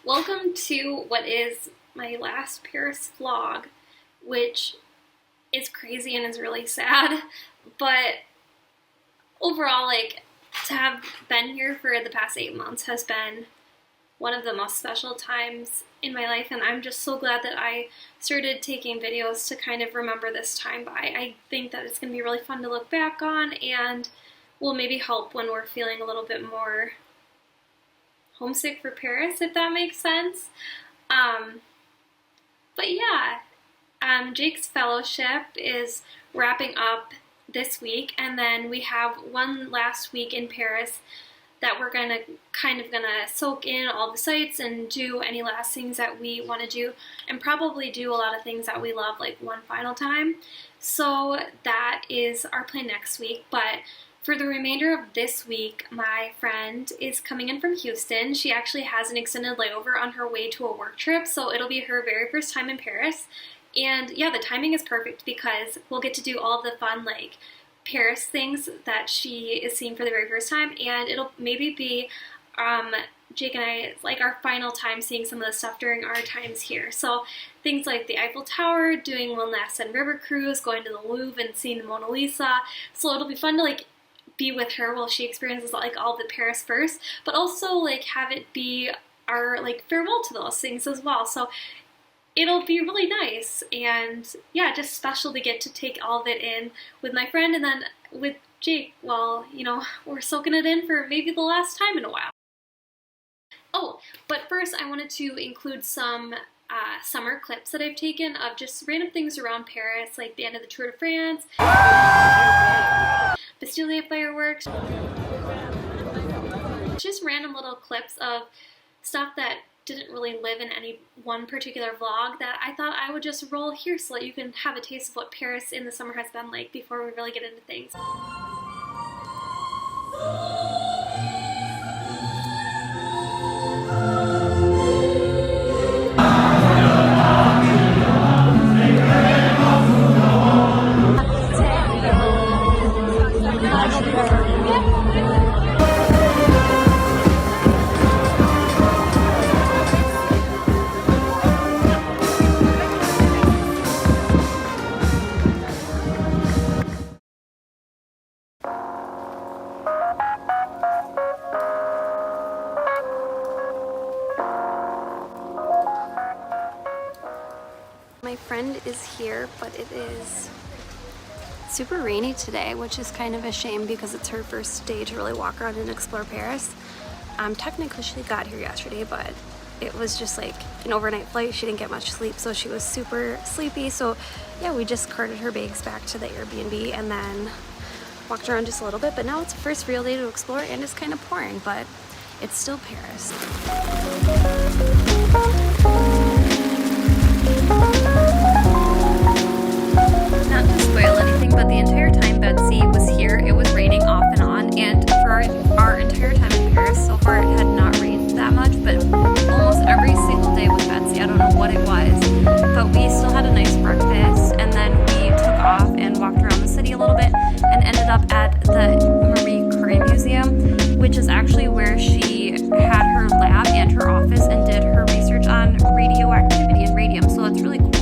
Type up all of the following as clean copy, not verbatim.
Welcome to what is my last Paris vlog, which is crazy and is really sad, but overall, to have been here for the past 8 months has been one of the most special times in my life, and I'm just so glad that I started taking videos to kind of remember this time by. I think that it's going to be really fun to look back on and will maybe help when we're feeling a little bit more homesick for Paris, if that makes sense. But yeah, Jake's fellowship is wrapping up this week, and then we have one last week in Paris that we're gonna soak in all the sights and do any last things that we want to do, and probably do a lot of things that we love like one final time. So that is our plan next week. But for the remainder of this week, my friend is coming in from Houston. She actually has an extended layover on her way to a work trip, so it'll be her very first time in Paris. And yeah, the timing is perfect because we'll get to do all of the fun Paris things that she is seeing for the very first time, and it'll maybe be Jake and I our final time seeing some of the stuff during our times here. So things like the Eiffel Tower, doing one last Seine River cruise, going to the Louvre and seeing the Mona Lisa. So it'll be fun to be with her while she experiences all the Paris first, but also have it be our farewell to those things as well. So it'll be really nice, and yeah, just special to get to take all of it in with my friend, and then with Jake, well, we're soaking it in for maybe the last time in a while. Oh, but first I wanted to include some summer clips that I've taken of just random things around Paris, like the end of the Tour de France, Bastille fireworks, just random little clips of stuff that didn't really live in any one particular vlog that I thought I would just roll here so that you can have a taste of what Paris in the summer has been like before we really get into things. My friend is here, but it is super rainy today, which is kind of a shame because it's her first day to really walk around and explore Paris. Technically she got here yesterday, but it was just an overnight flight. She didn't get much sleep, so she was super sleepy. So yeah, we just carted her bags back to the Airbnb and then walked around just a little bit. But now it's the first real day to explore, and it's kind of pouring, but it's still Paris. Not to spoil anything, but the entire time Betsy was here, it was raining off and on, and for our entire time in Paris so far, it had not rained that much, but almost every single day with Betsy, I don't know what it was, but we still had a nice breakfast, and then we took off and walked around the city a little bit, and ended up at the Marie Curie Museum, which is actually where she had her lab and her office and did her research on radioactivity and radium, so it's really cool.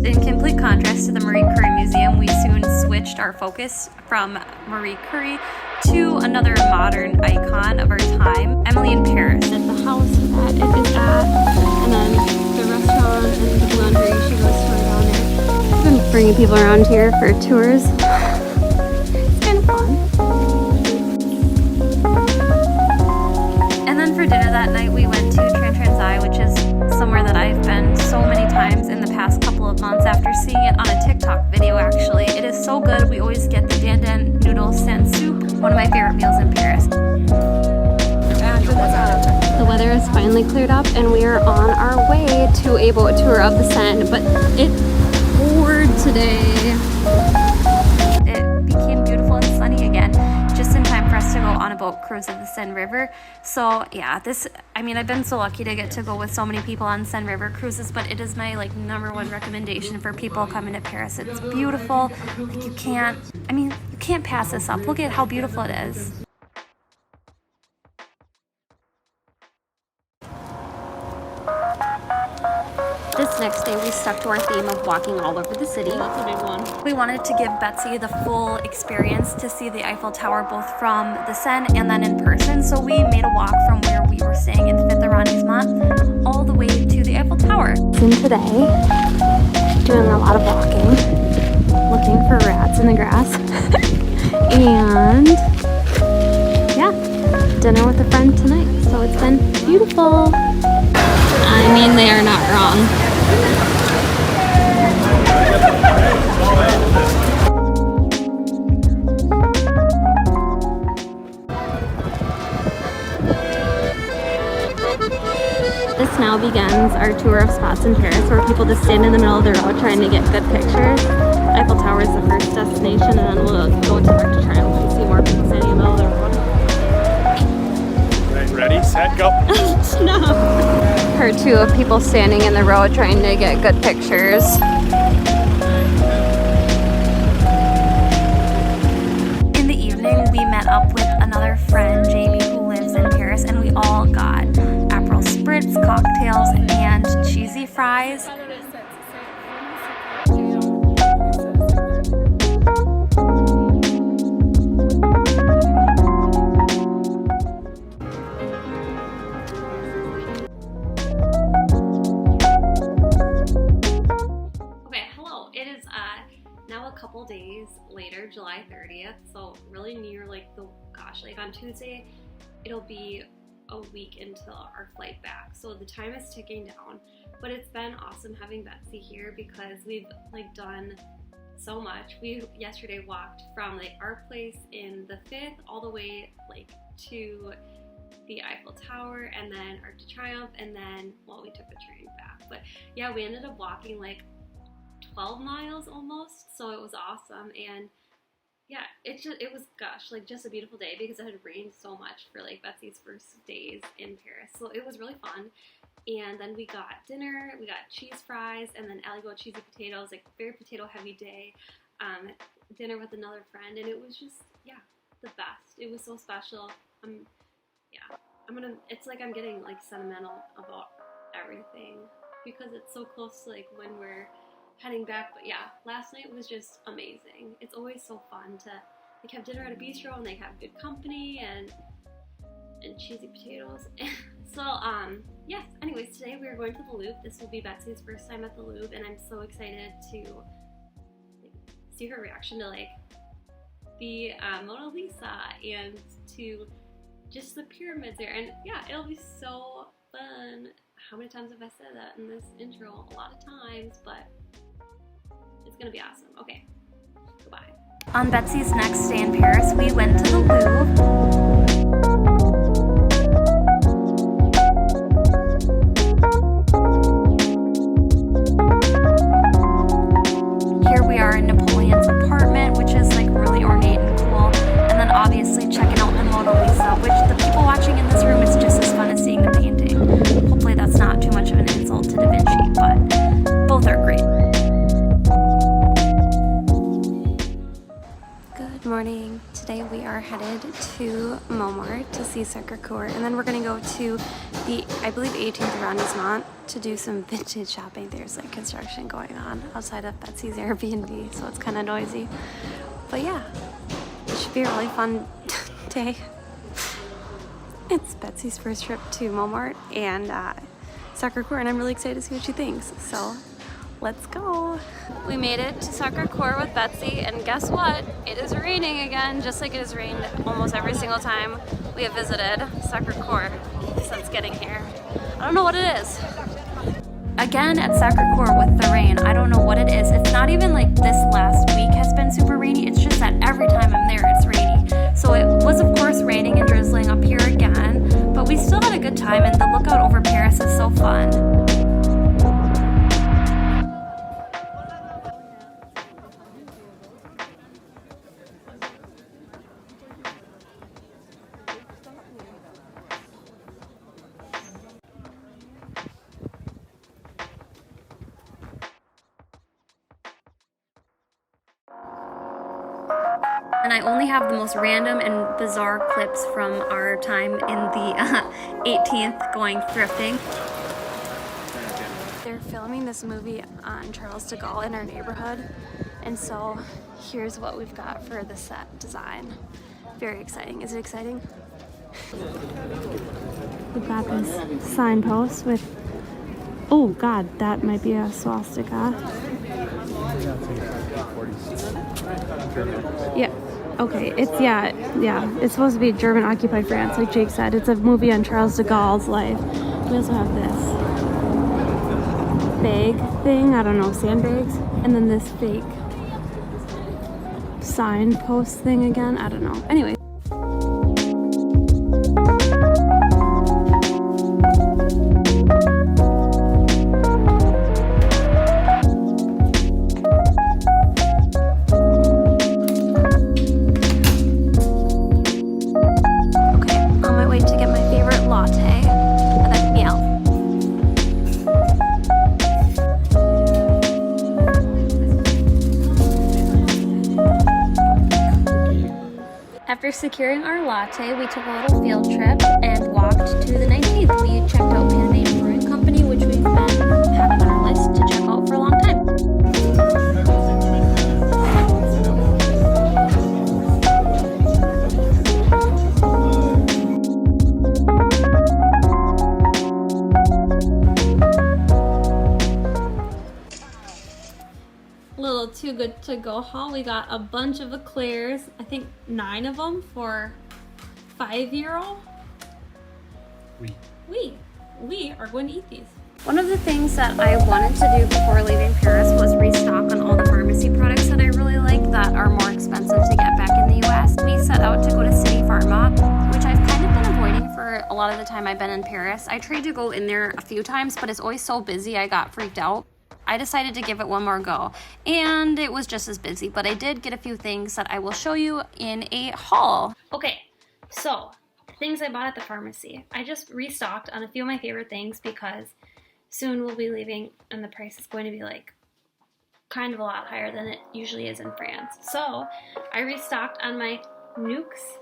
In complete contrast to the Marie Curie Museum, we soon switched our focus from Marie Curie to another modern icon of our time, Emily in Paris. At the house that it is at, and then the restaurant and the laundry she goes to down there. I've been bringing people around here for tours. It's kind of fun. And then for dinner that night, we went to Transai, which is somewhere that I've been so many times in the past couple of months after seeing it on a TikTok video, actually. It is so good. We always get the dandan noodles and soup, one of my favorite meals in Paris. The weather has finally cleared up, and we are on our way to a boat tour of the Seine, but it poured today. It became beautiful and sunny again, just in time for us to go on a boat cruise of the Seine River. So yeah, I've been so lucky to get to go with so many people on Seine River cruises, but it is my #1 recommendation for people coming to Paris. It's beautiful. You can't pass this up. Look at how beautiful it is. Next day, we stuck to our theme of walking all over the city. That's a big one. We wanted to give Betsy the full experience to see the Eiffel Tower both from the Seine and then in person. So we made a walk from where we were staying in 5th arrondissement all the way to the Eiffel Tower. And today, doing a lot of walking, looking for rats in the grass. And yeah, dinner with a friend tonight. So it's been beautiful. I mean, they are not wrong. This now begins our tour of spots in Paris where people just stand in the middle of the road trying to get good pictures. Eiffel Tower is the first destination, and then we'll go to Arc de Triomphe and see more people standing in the middle of the road. Right, ready, set, go. No. Heard too of people standing in the road trying to get good pictures. In the evening, we met up with another friend, Jamie, who lives in Paris, and we all got Aperol Spritz, cocktails, and cheesy fries. Couple days later, July 30th, so really near like on Tuesday it'll be a week until our flight back, so the time is ticking down. But it's been awesome having Betsy here because we've like done so much. We yesterday walked from like our place in the 5th all the way like to the Eiffel Tower and then Arc de Triomphe, and then we took the train back. But yeah, we ended up walking like 12 miles almost, so it was awesome. And yeah, it was like just a beautiful day because it had rained so much for like Betsy's first days in Paris, so it was really fun. And then we got dinner, we got cheese fries, and then Allie got cheesy potatoes, like very potato heavy day. Dinner with another friend, and it was just the best. It was so special. It's like I'm getting like sentimental about everything because it's so close to like when we're heading back. But yeah, last night was just amazing. It's always so fun to like have dinner at a bistro and like have good company and cheesy potatoes. So yes, anyways, today we are going to the Louvre. This will be Betsy's first time at the Louvre, and I'm so excited to like, see her reaction to like the Mona Lisa and to just the pyramids there. And yeah, it'll be so fun. How many times have I said that in this intro? A lot of times, but it's gonna be awesome. Okay, goodbye. On Betsy's next day in Paris, we went to the Louvre. Here we are in Napoleon's apartment, which is like really ornate and cool. And then obviously checking out the Mona Lisa, which the people watching in this room is just as fun as seeing the painting. Hopefully that's not too much of an insult to Da Vinci, but both are great. Good morning. Today we are headed to Montmartre to see Sacré-Cœur, and then we're going to go to the, I believe, 18th arrondissement to do some vintage shopping. There's like construction going on outside of Betsy's Airbnb, so it's kind of noisy. But yeah, it should be a really fun day. It's Betsy's first trip to Montmartre and Sacré-Cœur, and I'm really excited to see what she thinks. So let's go. We made it to Sacré-Cœur with Betsy, and guess what? It is raining again, just like it has rained almost every single time we have visited Sacré-Cœur since getting here. I don't know what it is. Again at Sacré-Cœur with the rain, I don't know what it is. It's not even like this last week has been super rainy, it's just that every time I'm there it's rainy. So it was of course raining and drizzling up here again, but we still had a good time, and the lookout over Paris is so fun. And I only have the most random and bizarre clips from our time in the 18th going thrifting. they're filming this movie on Charles de Gaulle in our neighborhood, and so here's what we've got for the set design. Very exciting. Is it exciting? We've got this signpost with, oh god, that might be a swastika. Yeah, okay, it's supposed to be German occupied France, like Jake said. It's a movie on Charles de Gaulle's life. We also have this bag thing, I don't know, sandbags, and then this fake signpost thing again, I don't know. Anyway. After securing our latte, we took a little field trip and walked to the 19th. We checked out Pan Brewing Company, which we've been having on our list to check out for a long time. Little too good to go haul. We got a bunch of eclairs, I think 9 of them for €5. We are going to eat these. One of the things that I wanted to do before leaving Paris was restock on all the pharmacy products that I really like that are more expensive to get back in the US. We set out to go to City Pharma, which I've kind of been avoiding for a lot of the time I've been in Paris. I tried to go in there a few times, but it's always so busy I got freaked out. I decided to give it one more go, and it was just as busy, but I did get a few things that I will show you in a haul. Okay, so things I bought at the pharmacy. I just restocked on a few of my favorite things because soon we'll be leaving and the price is going to be like kind of a lot higher than it usually is in France. So I restocked on my Nuxe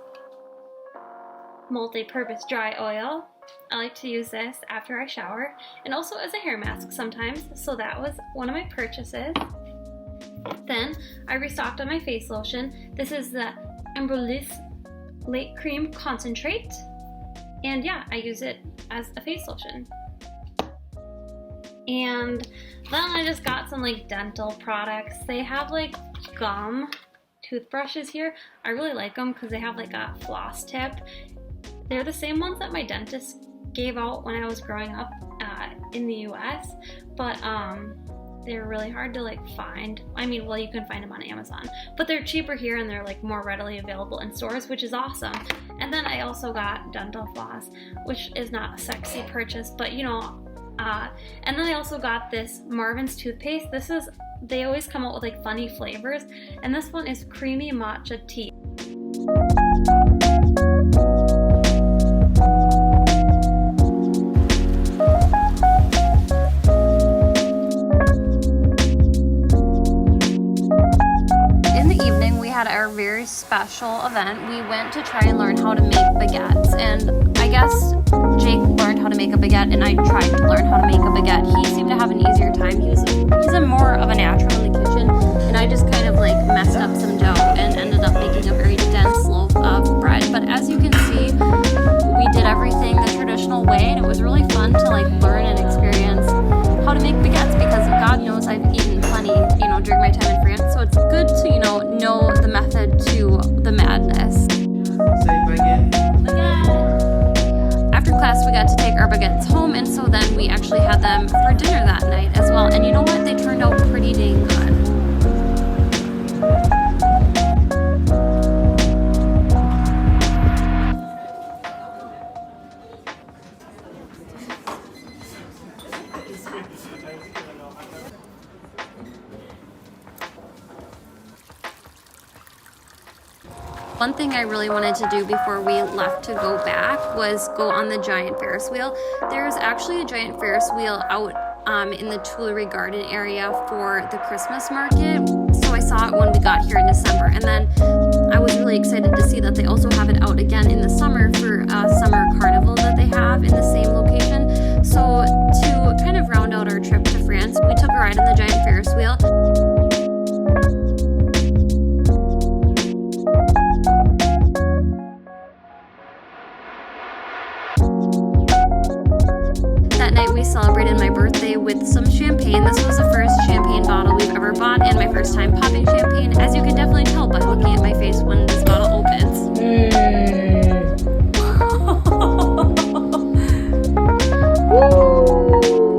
multi-purpose dry oil. I like to use this after I shower and also as a hair mask sometimes, so that was one of my purchases. Then I restocked on my face lotion. This is the Embryolisse Late Cream Concentrate, and yeah, I use it as a face lotion. And then I just got some like dental products. They have like gum toothbrushes here. I really like them because they have like a floss tip. They're the same ones that my dentist gave out when I was growing up in the US, but they're really hard to like find. I mean, well, you can find them on Amazon, but they're cheaper here and they're like more readily available in stores, which is awesome. And then I also got dental floss, which is not a sexy purchase, but you know, and then I also got this Marvin's toothpaste. They always come out with like funny flavors, and this one is creamy matcha tea. Had our very special event. We went to try and learn how to make baguettes, and I guess Jake learned how to make a baguette and I tried to learn how to make a baguette. He seemed to have an easier time. He's a more of a natural in the kitchen, and I just kind of like messed up some dough and ended up making a very dense loaf of bread. But as you can see, we did everything the traditional way, and it was really fun to like learn and experience how to make baguettes, because God knows I've eaten plenty, during my time in France, so it's good to, know the method to the madness. Say baguette. Baguette! After class, we got to take our baguettes home, and so then we actually had them for dinner that night as well, and you know what? They turned out pretty dang good. One thing I really wanted to do before we left to go back was go on the giant Ferris wheel. There's actually a giant Ferris wheel out in the Tuileries Garden area for the Christmas market. So I saw it when we got here in December. And then I was really excited to see that they also have it out again in the summer for a summer carnival that they have in the same location. So to kind of round out our trip to that night we celebrated my birthday with some champagne. This was the first champagne bottle we've ever bought and my first time popping champagne, as you can definitely tell by looking at my face when this bottle opens.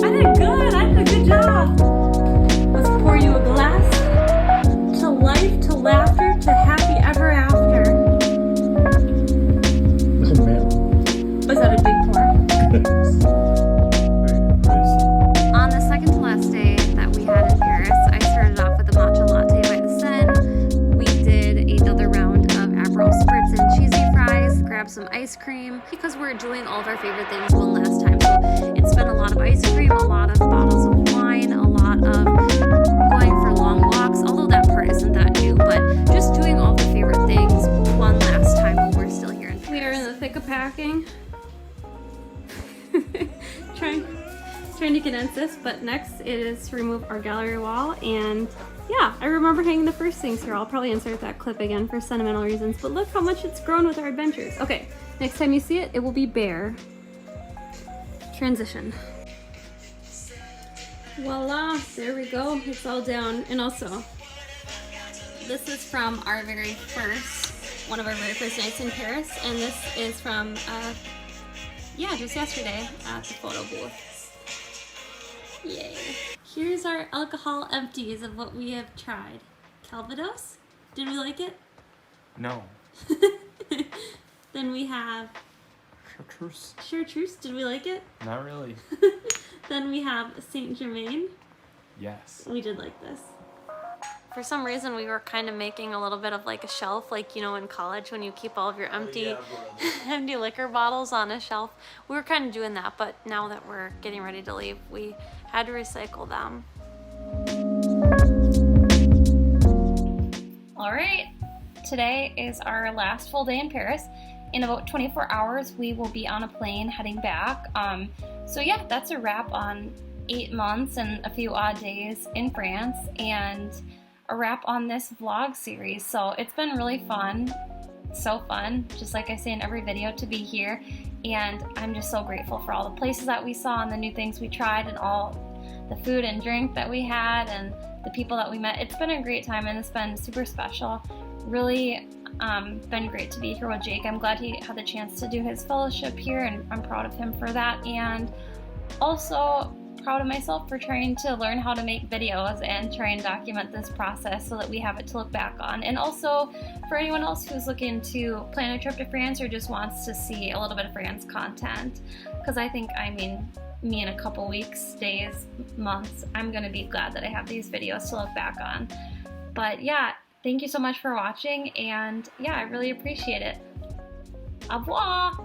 I did good. I did a good job. Let's pour you a glass to life, to laughter, to happy ever after. Oh man. Was that a big pour? On the second to last day that we had in Paris, I started off with a matcha latte by the Seine. We did another round of Aperol spritz and cheesy fries, grabbed some ice cream, because we're doing all of our favorite things one last time. So it's been a lot of ice cream, a lot of bottles of wine, a lot of going for long walks, although that part isn't that new, but just doing all the favorite things one last time while we're still here in Paris. We are in the thick of packing. trying to condense this, but next it is to remove our gallery wall, and yeah, I remember hanging the first things here. I'll probably insert that clip again for sentimental reasons, but look how much it's grown with our adventures. Okay, next time you see it, it will be bare. Transition. Voila, there we go, it's all down. And also, this is from our very first, one of our very first nights in Paris, and this is from, yeah, just yesterday at the photo booth. Yay. Here's our alcohol empties of what we have tried. Calvados? Did we like it? No. Then we have Chartreuse? Chartreuse. Did we like it? Not really. Then we have Saint Germain. Yes. We did like this. For some reason, we were kind of making a little bit of like a shelf, like, you know, in college when you keep all of your empty empty liquor bottles on a shelf. We were kind of doing that, but now that we're getting ready to leave, we had to recycle them. All right, today is our last full day in Paris. In about 24 hours, we will be on a plane heading back. So yeah, that's a wrap on 8 months and a few odd days in France, and a wrap on this vlog series. So it's been really fun, so fun, just like I say in every video, to be here. And I'm just so grateful for all the places that we saw and the new things we tried and all the food and drink that we had and the people that we met. It's been a great time and it's been super special. Really been great to be here with Jake. I'm glad he had the chance to do his fellowship here, and I'm proud of him for that. And also proud of myself for trying to learn how to make videos and try and document this process so that we have it to look back on. And also for anyone else who's looking to plan a trip to France or just wants to see a little bit of France content, because I think, I mean, me in a couple weeks, days, months, I'm gonna be glad that I have these videos to look back on. But yeah, thank you so much for watching, and yeah, I really appreciate it. Au revoir!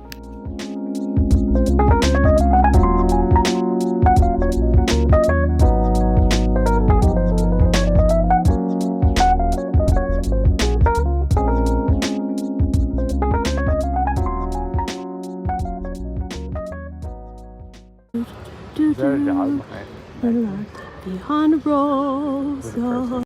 Very valuable. Behind the rose.